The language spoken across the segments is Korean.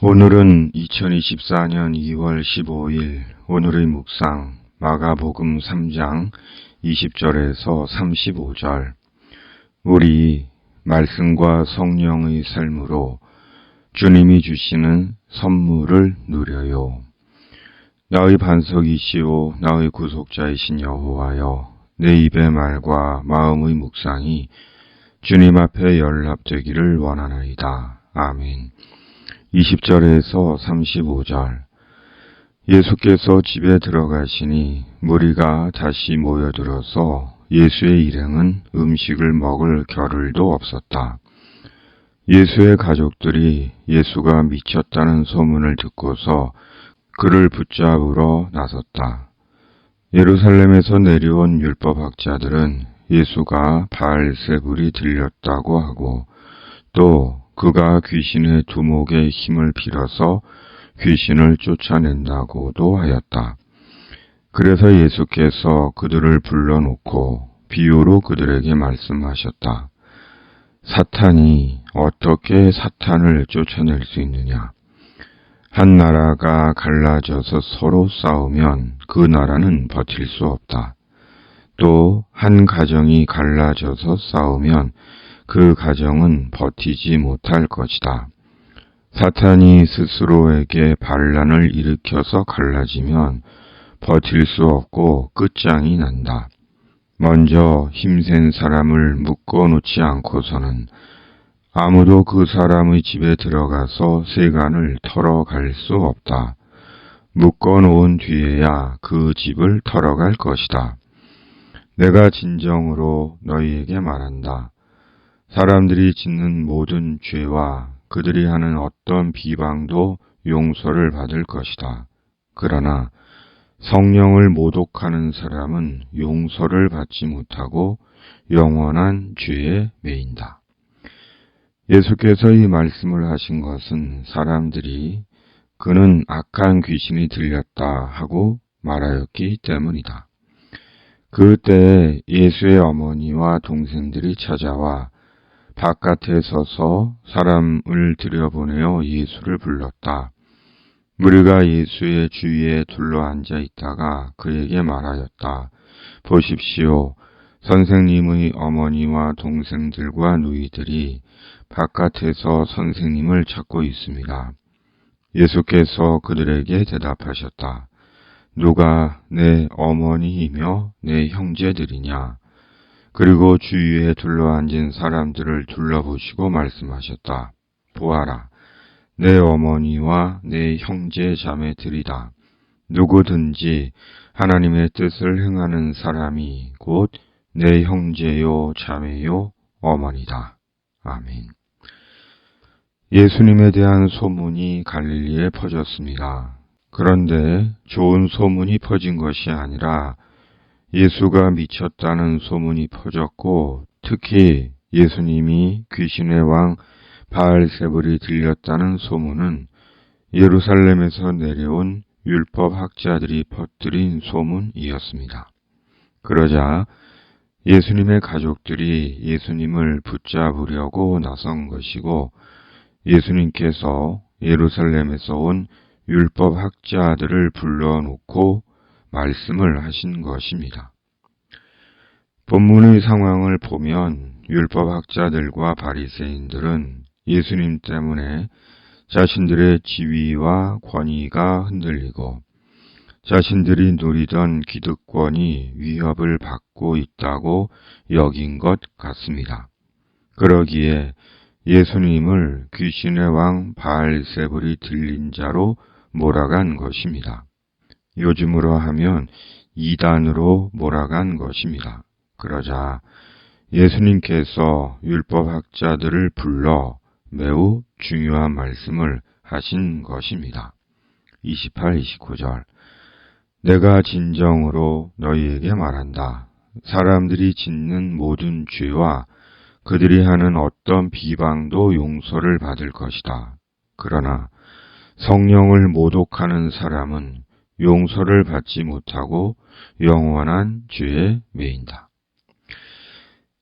오늘은 2024년 2월 15일 오늘의 묵상 마가복음 3장 20절에서 35절. 우리 말씀과 성령의 삶으로 주님이 주시는 선물을 누려요. 나의 반석이시오 나의 구속자이신 여호와여, 내 입의 말과 마음의 묵상이 주님 앞에 연락되기를 원하나이다. 아멘. 20절에서 35절. 예수께서 집에 들어가시니 무리가 다시 모여들어서 예수의 일행은 음식을 먹을 겨를도 없었다. 예수의 가족들이 예수가 미쳤다는 소문을 듣고서 그를 붙잡으러 나섰다. 예루살렘에서 내려온 율법학자들은 예수가 바알세불이 들렸다고 하고 또 그가 귀신의 두목의 힘을 빌어서 귀신을 쫓아낸다고도 하였다. 그래서 예수께서 그들을 불러놓고 비유로 그들에게 말씀하셨다. 사탄이 어떻게 사탄을 쫓아낼 수 있느냐? 한 나라가 갈라져서 서로 싸우면 그 나라는 버틸 수 없다. 또 한 가정이 갈라져서 싸우면 그 가정은 버티지 못할 것이다. 사탄이 스스로에게 반란을 일으켜서 갈라지면 버틸 수 없고 끝장이 난다. 먼저 힘센 사람을 묶어놓지 않고서는 아무도 그 사람의 집에 들어가서 세간을 털어갈 수 없다. 묶어놓은 뒤에야 그 집을 털어갈 것이다. 내가 진정으로 너희에게 말한다. 사람들이 짓는 모든 죄와 그들이 하는 어떤 비방도 용서를 받을 것이다. 그러나 성령을 모독하는 사람은 용서를 받지 못하고 영원한 죄에 매인다. 예수께서 이 말씀을 하신 것은 사람들이 그는 악한 귀신이 들렸다 하고 말하였기 때문이다. 그때에 예수의 어머니와 동생들이 찾아와 바깥에 서서 사람을 들여보내어 예수를 불렀다. 무리가 예수의 주위에 둘러앉아 있다가 그에게 말하였다. 보십시오. 선생님의 어머니와 동생들과 누이들이 바깥에서 선생님을 찾고 있습니다. 예수께서 그들에게 대답하셨다. 누가 내 어머니이며 내 형제들이냐? 그리고 주위에 둘러앉은 사람들을 둘러보시고 말씀하셨다. 보아라, 내 어머니와 내 형제 자매들이다. 누구든지 하나님의 뜻을 행하는 사람이 곧 내 형제요 자매요 어머니다. 아멘. 예수님에 대한 소문이 갈릴리에 퍼졌습니다. 그런데 좋은 소문이 퍼진 것이 아니라 예수가 미쳤다는 소문이 퍼졌고 특히 예수님이 귀신의 왕 바알세불이 들렸다는 소문은 예루살렘에서 내려온 율법학자들이 퍼뜨린 소문이었습니다. 그러자 예수님의 가족들이 예수님을 붙잡으려고 나선 것이고 예수님께서 예루살렘에서 온 율법학자들을 불러놓고 말씀을 하신 것입니다. 본문의 상황을 보면 율법학자들과 바리새인들은 예수님 때문에 자신들의 지위와 권위가 흔들리고 자신들이 누리던 기득권이 위협을 받고 있다고 여긴 것 같습니다. 그러기에 예수님을 귀신의 왕 바알세불이 들린 자로 몰아간 것입니다. 요즘으로 하면 이단으로 몰아간 것입니다. 그러자 예수님께서 율법학자들을 불러 매우 중요한 말씀을 하신 것입니다. 28, 29절. 내가 진정으로 너희에게 말한다. 사람들이 짓는 모든 죄와 그들이 하는 어떤 비방도 용서를 받을 것이다. 그러나 성령을 모독하는 사람은 용서를 받지 못하고 영원한 죄에 매인다.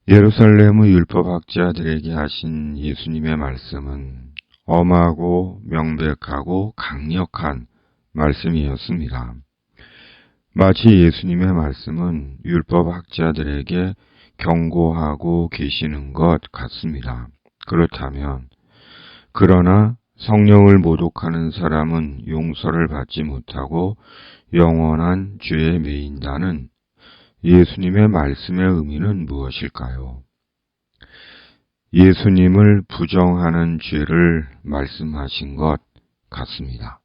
예루살렘의 율법학자들에게 하신 예수님의 말씀은 엄하고 명백하고 강력한 말씀이었습니다. 마치 예수님의 말씀은 율법학자들에게 경고하고 계시는 것 같습니다. 그렇다면 그러나 성령을 모독하는 사람은 용서를 받지 못하고 영원한 죄에 매인다는 예수님의 말씀의 의미는 무엇일까요? 예수님을 부정하는 죄를 말씀하신 것 같습니다.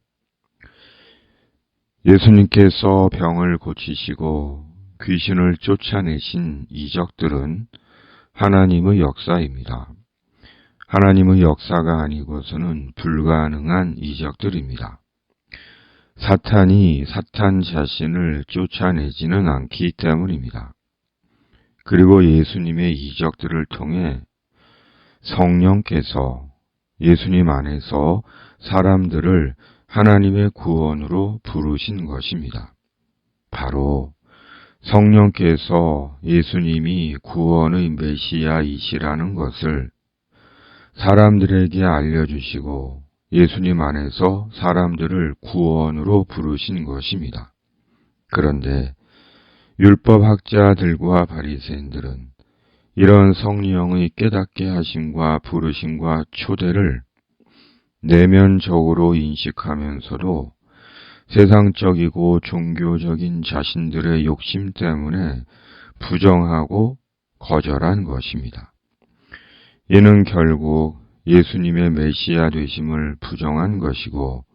예수님께서 병을 고치시고 귀신을 쫓아내신 이적들은 하나님의 역사입니다. 하나님의 역사가 아니고서는 불가능한 이적들입니다. 사탄이 사탄 자신을 쫓아내지는 않기 때문입니다. 그리고 예수님의 이적들을 통해 성령께서 예수님 안에서 사람들을 하나님의 구원으로 부르신 것입니다. 바로 성령께서 예수님이 구원의 메시아이시라는 것을 사람들에게 알려주시고 예수님 안에서 사람들을 구원으로 부르신 것입니다. 그런데 율법학자들과 바리새인들은 이런 성령의 깨닫게 하심과 부르심과 초대를 내면적으로 인식하면서도 세상적이고 종교적인 자신들의 욕심 때문에 부정하고 거절한 것입니다. 이는 결국 예수님의 메시아 되심을 부정한 것이고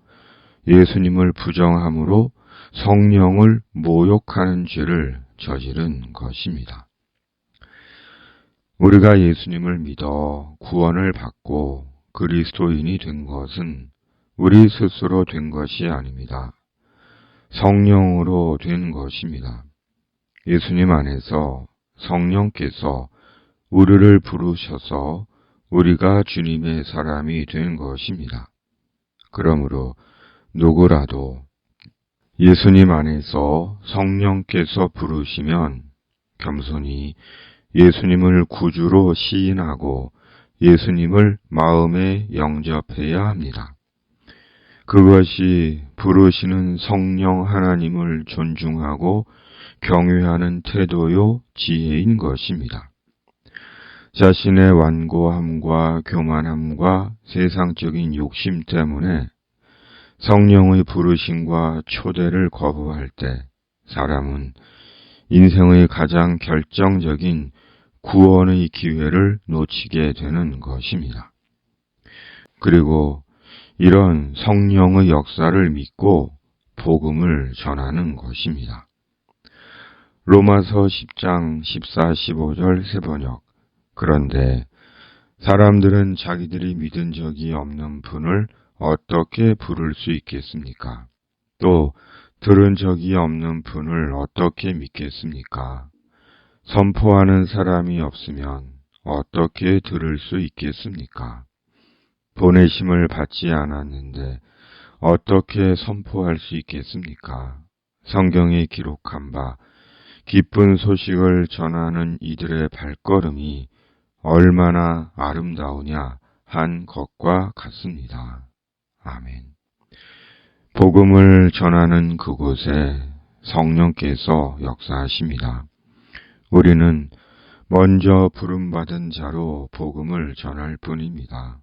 예수님을 부정함으로 성령을 모욕하는 죄를 저지른 것입니다. 우리가 예수님을 믿어 구원을 받고 그리스도인이 된 것은 우리 스스로 된 것이 아닙니다. 성령으로 된 것입니다. 예수님 안에서 성령께서 우리를 부르셔서 우리가 주님의 사람이 된 것입니다. 그러므로 누구라도 예수님 안에서 성령께서 부르시면 겸손히 예수님을 구주로 시인하고 예수님을 마음에 영접해야 합니다. 그것이 부르시는 성령 하나님을 존중하고 경외하는 태도요 지혜인 것입니다. 자신의 완고함과 교만함과 세상적인 욕심 때문에 성령의 부르심과 초대를 거부할 때 사람은 인생의 가장 결정적인 구원의 기회를 놓치게 되는 것입니다. 그리고 이런 성령의 역사를 믿고 복음을 전하는 것입니다. 로마서 10장 14, 15절 세번역. 그런데 사람들은 자기들이 믿은 적이 없는 분을 어떻게 부를 수 있겠습니까? 또 들은 적이 없는 분을 어떻게 믿겠습니까? 선포하는 사람이 없으면 어떻게 들을 수 있겠습니까? 보내심을 받지 않았는데 어떻게 선포할 수 있겠습니까? 성경에 기록한 바 기쁜 소식을 전하는 이들의 발걸음이 얼마나 아름다우냐 한 것과 같습니다. 아멘. 복음을 전하는 그곳에 성령께서 역사하십니다. 우리는 먼저 부름받은 자로 복음을 전할 뿐입니다.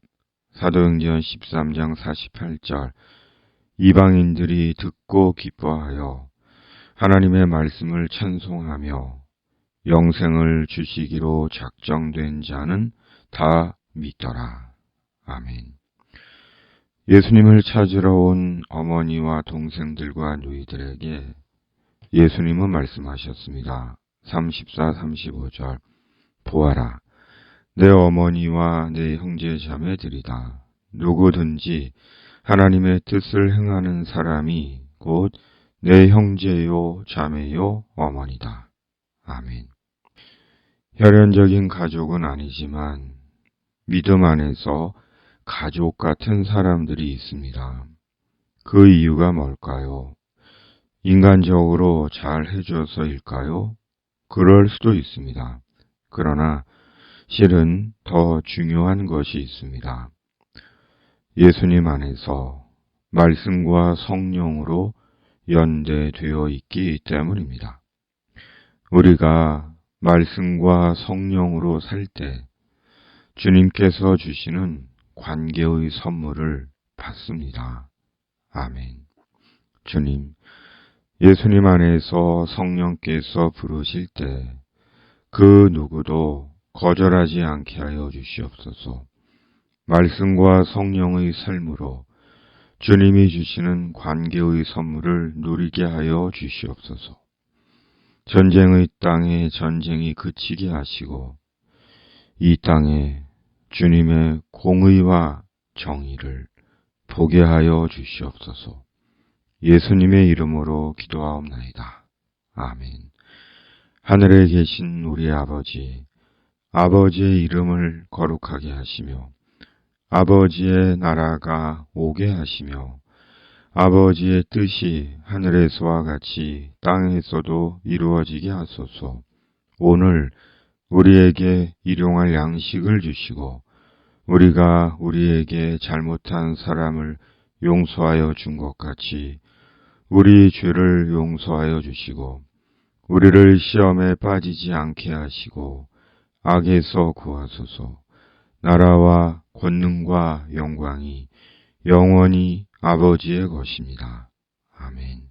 사도행전 13장 48절 이방인들이 듣고 기뻐하여 하나님의 말씀을 찬송하며 영생을 주시기로 작정된 자는 다 믿더라. 아멘. 예수님을 찾으러 온 어머니와 동생들과 누이들에게 예수님은 말씀하셨습니다. 34, 35절 보아라, 내 어머니와 내 형제 자매들이다. 누구든지 하나님의 뜻을 행하는 사람이 곧 내 형제요 자매요 어머니다. 아멘. 혈연적인 가족은 아니지만 믿음 안에서 가족 같은 사람들이 있습니다. 그 이유가 뭘까요? 인간적으로 잘 해줘서일까요? 그럴 수도 있습니다. 그러나 실은 더 중요한 것이 있습니다. 예수님 안에서 말씀과 성령으로 연대되어 있기 때문입니다. 우리가 말씀과 성령으로 살 때 주님께서 주시는 관계의 선물을 받습니다. 아멘. 주님, 예수님 안에서 성령께서 부르실 때 그 누구도 거절하지 않게 하여 주시옵소서. 말씀과 성령의 삶으로 주님이 주시는 관계의 선물을 누리게 하여 주시옵소서. 전쟁의 땅에 전쟁이 그치게 하시고 이 땅에 주님의 공의와 정의를 보게 하여 주시옵소서. 예수님의 이름으로 기도하옵나이다. 아멘. 하늘에 계신 우리 아버지, 아버지의 이름을 거룩하게 하시며 아버지의 나라가 오게 하시며 아버지의 뜻이 하늘에서와 같이 땅에서도 이루어지게 하소서. 오늘 우리에게 일용할 양식을 주시고 우리가 우리에게 잘못한 사람을 용서하여 준 것 같이 우리 죄를 용서하여 주시고 우리를 시험에 빠지지 않게 하시고 악에서 구하소서. 나라와 권능과 영광이 영원히 아버지의 것입니다. 아멘.